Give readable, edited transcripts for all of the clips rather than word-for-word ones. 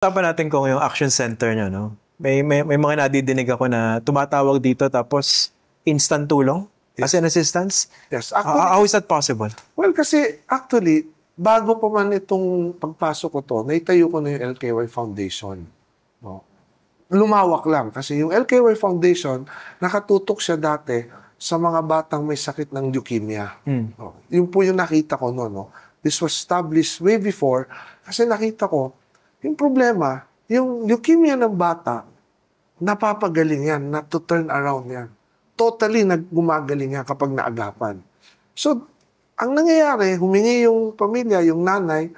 Usapan natin kung yung action center nyo, no? May mga nadidinig ako na tumatawag dito tapos instant tulong as an assistance. Yes. Actually, how is that possible? Well, kasi actually, bago pa man itong pagpasok ko to, naitayo ko na yung LKY Foundation. No? Lumawak lang kasi yung LKY Foundation, nakatutok siya dati sa mga batang may sakit ng leukemia. No? Yun po yung nakita ko noon. No? This was established way before kasi nakita ko, yung problema, yung leukemia ng bata, napapagaling yan, not to turn around yan. Totally gumagaling yan kapag naagapan. So, ang nangyayari, humingi yung pamilya, yung nanay,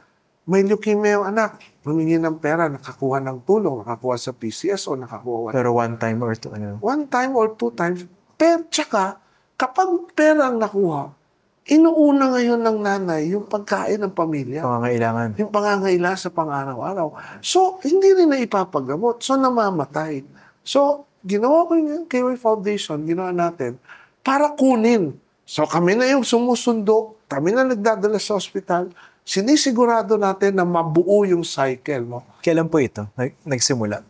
may leukemia yung anak. Humingi ng pera, nakakuha ng tulong, nakakuha sa PCS o nakakuha. Pero one time or two, ano? One time or two times. Pero tsaka, kapag pera ang nakuha, inuuna ngayon ng nanay yung pagkain ng pamilya. Pangangailangan. Yung pangangailangan sa pang-araw-araw. So, hindi rin na ipapagamot. So, namamatay. So, ginawa ko yung KY Foundation, ginawa natin, para kunin. So, kami na yung sumusundo, kami na nagdadala sa ospital, sinisigurado natin na mabuo yung cycle. No? Kailan po ito nagsimula?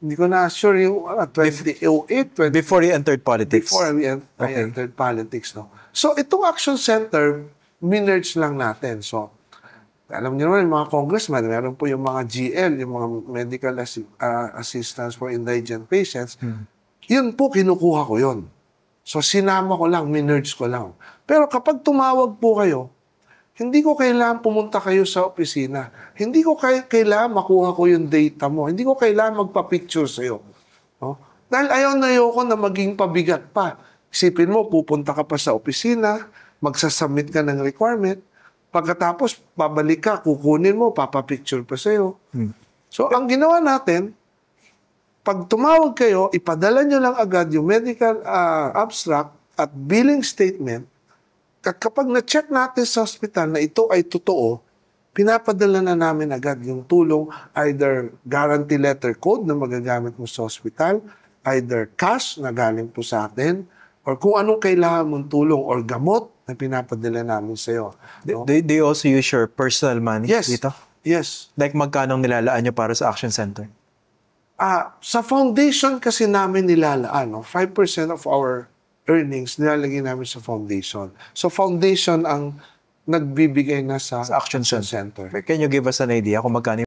Hindi ko na sure yung 2008. Before you entered politics? Before I entered politics. No? So, itong Action Center, minerge lang natin. So, alam niyo naman, yung mga congressman, meron po yung mga GL, yung mga medical assistance for indigent patients. Yun po, kinukuha ko yun. So, sinama ko lang, minerge ko lang. Pero kapag tumawag po kayo, hindi ko kailangan pumunta kayo sa opisina. Hindi ko kailangan makuha ko yung data mo. Hindi ko kailangan magpa-picture sa'yo. No? Dahil ayoko na maging pabigat pa. Isipin mo, pupunta ka pa sa opisina, magsasubmit ka ng requirement, pagkatapos, babalik ka, kukunin mo, papapicture pa sa'yo. So, ang ginawa natin, pag tumawag kayo, ipadala nyo lang agad yung medical abstract at billing statement. At kapag na-check natin sa hospital na ito ay totoo, pinapadala na namin agad yung tulong, either guarantee letter code na magagamit mo sa hospital, either cash na galing po sa atin, or kung anong kailangan mong tulong or gamot na pinapadala namin sa iyo. No? Do you also use your personal money dito? Yes. Like magkano nilalaan nyo para sa Action Center? Sa foundation kasi namin nilalaan, 5% of our earnings nilalagay namin sa foundation. So foundation ang nagbibigay na sa Action Center. Can you give us an idea kung magkano